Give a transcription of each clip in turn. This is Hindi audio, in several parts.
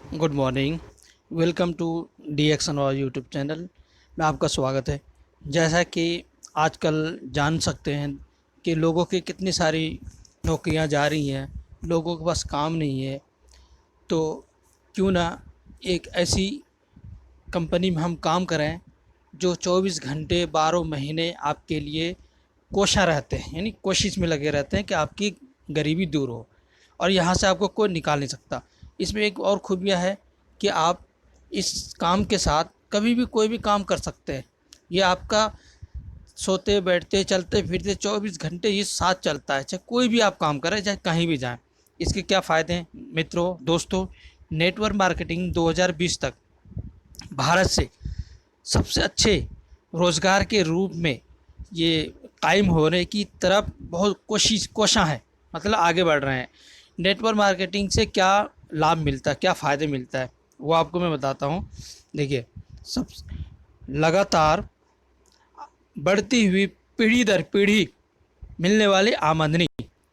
Good morning. Welcome to D Axon और यूट्यूब चैनल में आपका स्वागत है। जैसा कि आजकल जान सकते हैं कि लोगों की कितनी सारी नौकरियां जा रही हैं, लोगों के पास काम नहीं है। तो क्यों ना एक ऐसी कंपनी में हम काम करें जो 24 घंटे 12 महीने आपके लिए कोशा रहते हैं, यानी कोशिश में लगे रहते हैं कि आपकी गरीबी दूर हो और यहाँ से आपको कोई निकाल नहीं सकता। इसमें एक और खूबियाँ है कि आप इस काम के साथ कभी भी कोई भी काम कर सकते हैं। ये आपका सोते बैठते चलते फिरते 24 घंटे ये साथ चलता है, चाहे कोई भी आप काम करें, चाहे कहीं भी जाएं। इसके क्या फ़ायदे हैं मित्रों, दोस्तों? नेटवर्क मार्केटिंग 2020 तक भारत से सबसे अच्छे रोज़गार के रूप में ये कायम होने की तरफ बहुत कोशां है, मतलब आगे बढ़ रहे हैं। नेटवर्क मार्केटिंग से क्या लाभ मिलता है, क्या फ़ायदे मिलता है, वो आपको मैं बताता हूँ। देखिए, सब लगातार बढ़ती हुई पीढ़ी दर पीढ़ी मिलने वाली आमदनी,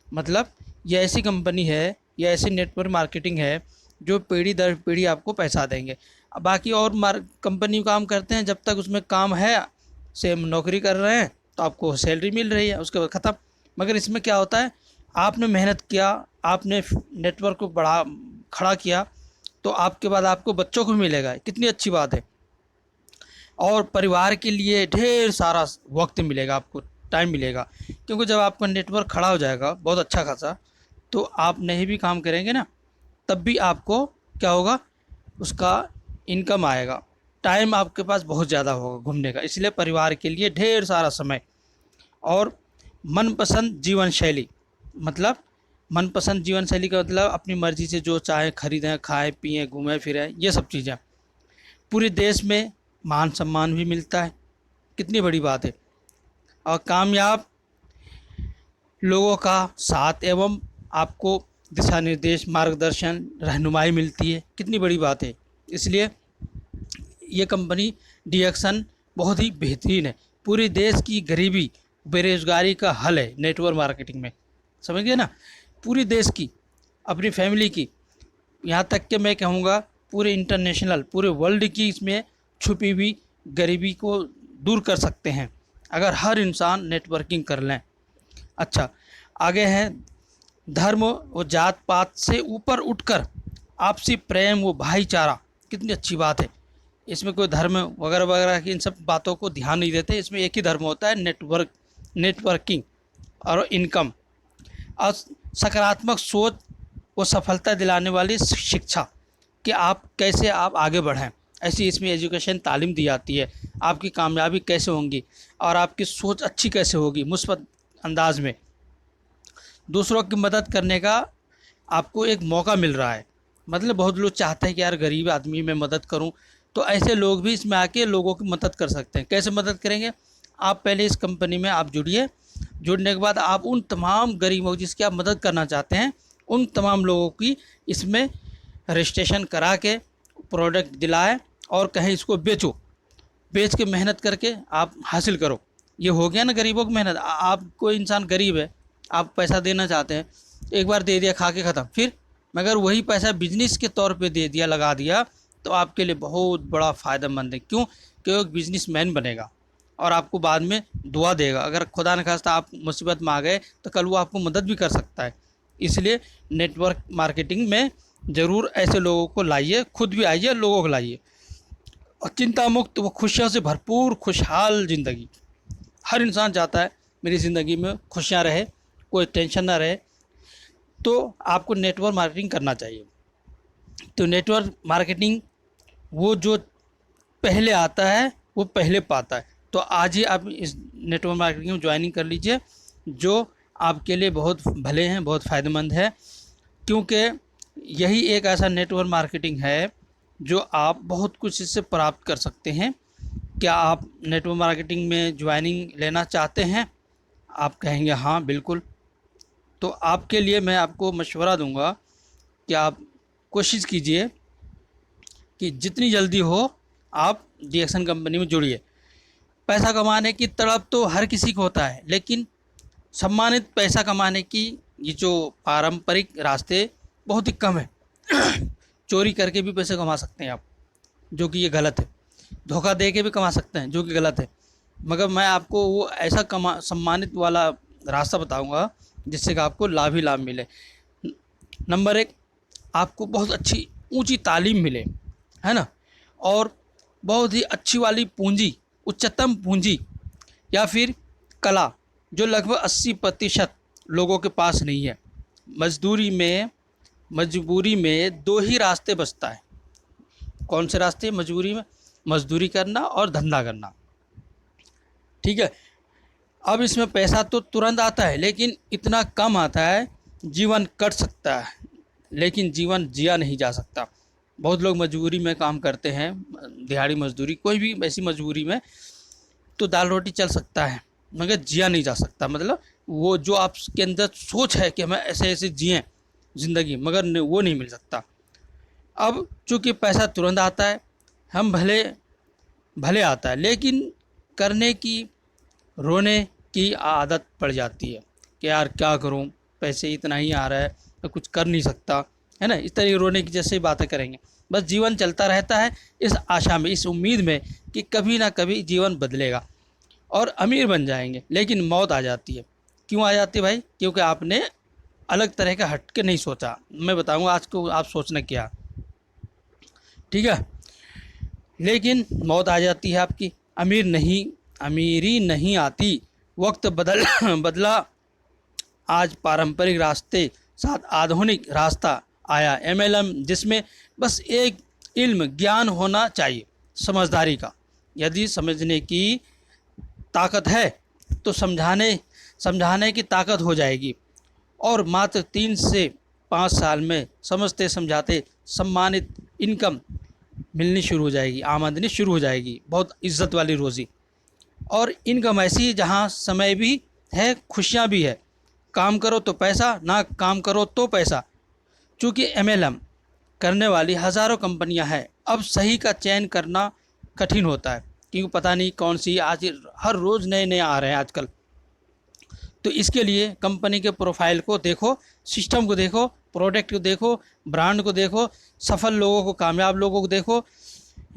मतलब ये ऐसी कंपनी है, ये ऐसी नेटवर्क मार्केटिंग है जो पीढ़ी दर पीढ़ी आपको पैसा देंगे। अब बाकी और कंपनी काम करते हैं, जब तक उसमें काम है, सेम नौकरी कर रहे हैं तो आपको सैलरी मिल रही है, उसके बाद ख़त्म। मगर इसमें क्या होता है, आपने मेहनत किया, आपने नेटवर्क को खड़ा किया, तो आपके बाद आपको बच्चों को मिलेगा, कितनी अच्छी बात है। और परिवार के लिए ढेर सारा वक्त मिलेगा, आपको टाइम मिलेगा, क्योंकि जब आपका नेटवर्क खड़ा हो जाएगा बहुत अच्छा खासा, तो आप नहीं भी काम करेंगे ना, तब भी आपको क्या होगा, उसका इनकम आएगा, टाइम आपके पास बहुत ज़्यादा होगा घूमने का। इसलिए परिवार के लिए ढेर सारा समय और मनपसंद जीवन शैली, मतलब मनपसंद जीवन शैली का मतलब अपनी मर्ज़ी से जो चाहे खरीदें, खाएं पिएं, घूमें फिरें, ये सब चीज़ें। पूरे देश में मान सम्मान भी मिलता है, कितनी बड़ी बात है। और कामयाब लोगों का साथ एवं आपको दिशा निर्देश, मार्गदर्शन, रहनुमाई मिलती है, कितनी बड़ी बात है। इसलिए ये कंपनी डीएक्सन बहुत ही बेहतरीन है। पूरे देश की गरीबी, बेरोजगारी का हल है नेटवर्क मार्केटिंग में, समझ गए ना? पूरी देश की, अपनी फैमिली की, यहाँ तक कि मैं कहूँगा पूरे इंटरनेशनल, पूरे वर्ल्ड की इसमें छुपी हुई गरीबी को दूर कर सकते हैं अगर हर इंसान नेटवर्किंग कर लें। अच्छा, आगे हैं धर्म व जात पात से ऊपर उठकर आपसी प्रेम व भाईचारा, कितनी अच्छी बात है। इसमें कोई धर्म वगैरह वगैरह की इन सब बातों को ध्यान नहीं देते, इसमें एक ही धर्म होता है, नेटवर्किंग और इनकम। और सकारात्मक सोच वो सफलता दिलाने वाली शिक्षा कि आप कैसे आप आगे बढ़ें, ऐसी इसमें एजुकेशन तालीम दी जाती है। आपकी कामयाबी कैसे होंगी और आपकी सोच अच्छी कैसे होगी, मुस्बत अंदाज में दूसरों की मदद करने का आपको एक मौका मिल रहा है। मतलब बहुत लोग चाहते हैं कि यार गरीब आदमी मैं मदद करूं, तो ऐसे लोग भी इसमें आके लोगों की मदद कर सकते हैं। कैसे मदद करेंगे? आप पहले इस कंपनी में आप जुड़िए, जुड़ने के बाद आप उन तमाम गरीबों जिसकी आप मदद करना चाहते हैं, उन तमाम लोगों की इसमें रजिस्ट्रेशन करा के प्रोडक्ट दिलाएं और कहें इसको बेचो, बेच के मेहनत करके आप हासिल करो। ये हो गया ना गरीबों की मेहनत। आप कोई इंसान गरीब है, आप पैसा देना चाहते हैं, एक बार दे दिया, खा के ख़त्म। फिर मगर वही पैसा बिजनेस के तौर पे दे दिया, लगा दिया, तो आपके लिए बहुत बड़ा फ़ायदेमंद है। क्यों? क्योंकि एक बिजनेसमैन बनेगा और आपको बाद में दुआ देगा। अगर खुदा न खास्ता आप मुसीबत में आ गए तो कल वो आपको मदद भी कर सकता है। इसलिए नेटवर्क मार्केटिंग में ज़रूर ऐसे लोगों को लाइए, खुद भी आइए, लोगों को लाइए। और चिंता मुक्त व खुशियों से भरपूर खुशहाल ज़िंदगी, हर इंसान चाहता है मेरी ज़िंदगी में खुशियाँ रहे, कोई टेंशन ना रहे, तो आपको नेटवर्क मार्केटिंग करना चाहिए। तो नेटवर्क मार्केटिंग वो जो पहले आता है वो पहले पाता है। तो आज ही आप इस नेटवर्क मार्केटिंग में ज्वाइनिंग कर लीजिए, जो आपके लिए बहुत भले हैं, बहुत फ़ायदेमंद है। क्योंकि यही एक ऐसा नेटवर्क मार्केटिंग है जो आप बहुत कुछ इससे प्राप्त कर सकते हैं। क्या आप नेटवर्क मार्केटिंग में ज्वाइनिंग लेना चाहते हैं? आप कहेंगे हाँ बिल्कुल, तो आपके लिए मैं आपको मशवरा दूंगा कि आप कोशिश कीजिए कि जितनी जल्दी हो आप डीएक्सन कंपनी में जुड़िए। पैसा कमाने की तड़प तो हर किसी को होता है, लेकिन सम्मानित पैसा कमाने की ये जो पारंपरिक रास्ते बहुत ही कम है। चोरी करके भी पैसे कमा सकते हैं आप, जो कि ये गलत है। धोखा दे के भी कमा सकते हैं, जो कि गलत है। मगर मैं आपको वो ऐसा कमा सम्मानित वाला रास्ता बताऊंगा जिससे कि आपको लाभ ही लाभ मिले। नंबर एक, आपको बहुत अच्छी ऊंची तालीम मिले, है ना, और बहुत ही अच्छी वाली पूंजी, उच्चतम पूंजी, या फिर कला, जो लगभग 80% लोगों के पास नहीं है। मजबूरी में दो ही रास्ते बचता है। कौन से रास्ते मजबूरी में? मजदूरी करना और धंधा करना, ठीक है। अब इसमें पैसा तो तुरंत आता है, लेकिन इतना कम आता है, जीवन कट सकता है लेकिन जीवन जिया नहीं जा सकता। बहुत लोग मजबूरी में काम करते हैं, दिहाड़ी मजदूरी, कोई भी ऐसी मजबूरी में तो दाल रोटी चल सकता है, मगर जिया नहीं जा सकता। मतलब वो जो आपके अंदर सोच है कि हमें ऐसे ऐसे जिए ज़िंदगी, मगर वो नहीं मिल सकता। अब चूँकि पैसा तुरंत आता है, हम भले भले आता है, लेकिन करने की, रोने की आदत पड़ जाती है कि यार क्या करूं, पैसे इतना ही आ रहा है, मैं कुछ कर नहीं सकता, है ना। इस तरह रोने की जैसे बातें करेंगे। बस जीवन चलता रहता है इस आशा में, इस उम्मीद में कि कभी ना कभी जीवन बदलेगा और अमीर बन जाएंगे। लेकिन मौत आ जाती है। क्यों आ जाती है भाई? क्योंकि आपने अलग तरह का हट के नहीं सोचा। मैं बताऊंगा आज को आप सोचना क्या, ठीक है। लेकिन मौत आ जाती है आपकी, अमीरी नहीं आती। वक्त बदला, आज पारंपरिक रास्ते साथ आधुनिक रास्ता आया, एमएलएम, जिसमें बस एक इल्म ज्ञान होना चाहिए, समझदारी का। यदि समझने की ताकत है तो समझाने की ताकत हो जाएगी, और मात्र 3 से 5 साल में समझते समझाते सम्मानित इनकम मिलनी शुरू हो जाएगी, आमदनी शुरू हो जाएगी, बहुत इज्जत वाली रोज़ी। और इनकम ऐसी जहाँ समय भी है, खुशियाँ भी है। काम करो तो पैसा, ना काम करो तो पैसा। चूँकि एमएलएम करने वाली हज़ारों कंपनियां हैं, अब सही का चयन करना कठिन होता है, क्योंकि पता नहीं कौन सी, आज हर रोज़ नए नए आ रहे हैं आजकल। तो इसके लिए कंपनी के प्रोफाइल को देखो, सिस्टम को देखो, प्रोडक्ट को देखो, ब्रांड को देखो, सफल लोगों को, कामयाब लोगों को देखो।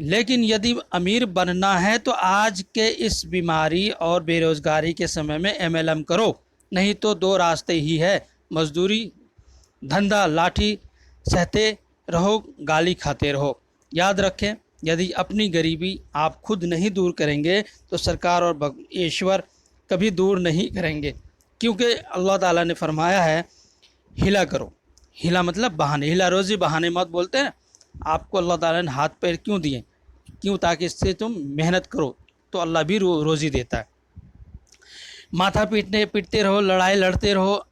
लेकिन यदि अमीर बनना है तो आज के इस बीमारी और बेरोज़गारी के समय में एमएलएम करो, नहीं तो दो रास्ते ही है, मजदूरी, धंधा, लाठी सहते रहो, गाली खाते रहो। याद रखें, यदि अपनी गरीबी आप खुद नहीं दूर करेंगे तो सरकार और ईश्वर कभी दूर नहीं करेंगे। क्योंकि अल्लाह ताला ने फरमाया है, हिला करो। हिला मतलब बहाने, हिला रोज़ी बहाने मत बोलते हैं। आपको अल्लाह ताला ने हाथ पैर क्यों दिए? क्यों? ताकि इससे तुम मेहनत करो तो अल्लाह भी रोज़ी देता है। माथा पीटते रहो, लड़ाई लड़ते रहो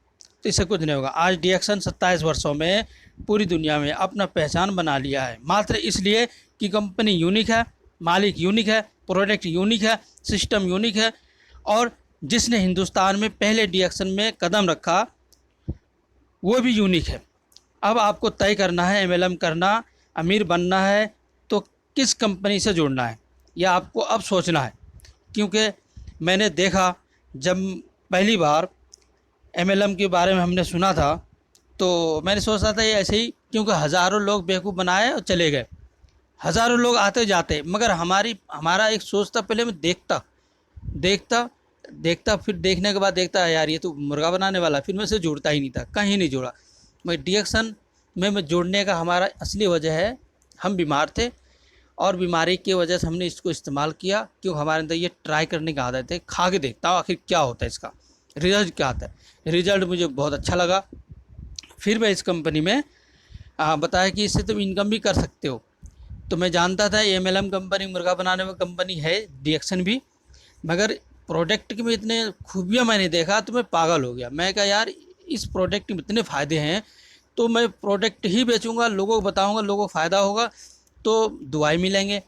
तो इससे कुछ नहीं होगा। आज डीएक्सन 27 वर्षों में पूरी दुनिया में अपना पहचान बना लिया है, मात्र इसलिए कि कंपनी यूनिक है, मालिक यूनिक है, प्रोडक्ट यूनिक है, सिस्टम यूनिक है। और जिसने हिंदुस्तान में पहले डीएक्सन में कदम रखा वो भी यूनिक है। अब आपको तय करना है, एमएलएम करना, अमीर बनना है तो किस कंपनी से जुड़ना है, यह आपको अब सोचना है। क्योंकि मैंने देखा, जब पहली बार एमएलएम के बारे में हमने सुना था तो मैंने सोचा था ये ऐसे ही, क्योंकि हज़ारों लोग बेवकूफ़ बनाए और चले गए, हज़ारों लोग आते जाते, मगर हमारा एक सोच था, पहले मैं देखता, फिर देखने के बाद देखता यार ये तो मुर्गा बनाने वाला, फिर मैं से जुड़ता ही नहीं था, कहीं नहीं जुड़ा। मैं डीएक्सन में मैं जुड़ने का हमारा असली वजह है, हम बीमार थे और बीमारी की वजह से हमने इसको इस्तेमाल किया, क्यों हमारे अंदर ये ट्राई करने की आदत है, खा के देखता हूँ आखिर क्या होता है, इसका रिज़ल्ट क्या आता है। रिज़ल्ट मुझे बहुत अच्छा लगा। फिर मैं इस कंपनी में बताया कि इससे तुम इनकम भी कर सकते हो। तो मैं जानता था एमएलएम कंपनी मुर्गा बनाने वाली कंपनी है, डीएक्सन भी, मगर प्रोडक्ट में इतने खूबियाँ मैंने देखा तो मैं पागल हो गया। मैं कहा यार इस प्रोडक्ट में इतने फ़ायदे हैं तो मैं प्रोडक्ट ही बेचूंगा, लोगों को बताऊंगा, लोगों को फ़ायदा होगा तो दुआएं मिलेंगे।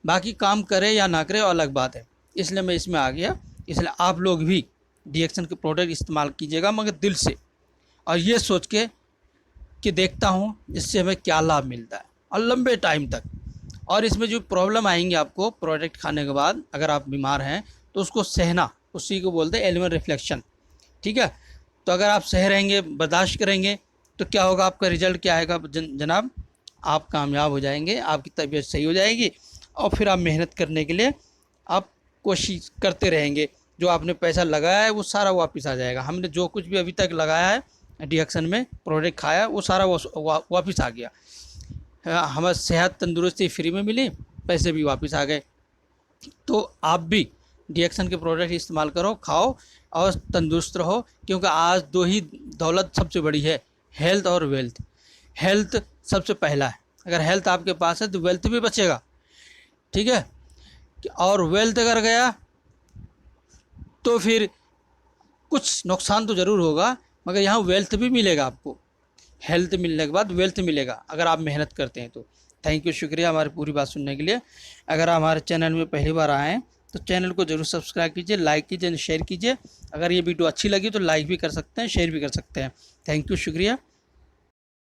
बाकी काम करे या ना करे अलग बात है, इसलिए मैं इसमें आ गया। इसलिए आप लोग भी डीएक्सन के प्रोडक्ट इस्तेमाल कीजिएगा, मगर दिल से, और ये सोच के कि देखता हूँ इससे हमें क्या लाभ मिलता है और लंबे टाइम तक। और इसमें जो प्रॉब्लम आएंगे आपको प्रोडक्ट खाने के बाद, अगर आप बीमार हैं तो उसको सहना, उसी को बोलते हैं एलिमेंट रिफ्लेक्शन, ठीक है। तो अगर आप सह रहेंगे, बर्दाश्त करेंगे तो क्या होगा, आपका रिजल्ट क्या आएगा जनाब, आप कामयाब हो जाएंगे, आपकी तबीयत सही हो जाएगी और फिर आप मेहनत करने के लिए आप कोशिश करते रहेंगे। जो आपने पैसा लगाया है वो सारा वापस आ जाएगा। हमने जो कुछ भी अभी तक लगाया है डिएक्शन में, प्रोडक्ट खाया, वो सारा वापस आ गया। हमें सेहत तंदुरुस्ती फ्री में मिली, पैसे भी वापस आ गए। तो आप भी डिएक्शन के प्रोडक्ट इस्तेमाल करो, खाओ और तंदुरुस्त रहो, क्योंकि आज दो ही दौलत सबसे बड़ी है, हेल्थ और वेल्थ। हेल्थ सबसे पहला है, अगर हेल्थ आपके पास है तो वेल्थ भी बचेगा, ठीक है। और वेल्थ अगर गया तो फिर कुछ नुकसान तो ज़रूर होगा, मगर यहाँ वेल्थ भी मिलेगा आपको। हेल्थ मिलने के बाद वेल्थ मिलेगा अगर आप मेहनत करते हैं तो। थैंक यू, शुक्रिया हमारी पूरी बात सुनने के लिए। अगर आप हमारे चैनल में पहली बार आए हैं तो चैनल को ज़रूर सब्सक्राइब कीजिए, लाइक कीजिए, शेयर कीजिए। अगर ये वीडियो अच्छी लगी तो लाइक भी कर सकते हैं, शेयर भी कर सकते हैं। थैंक यू, शुक्रिया।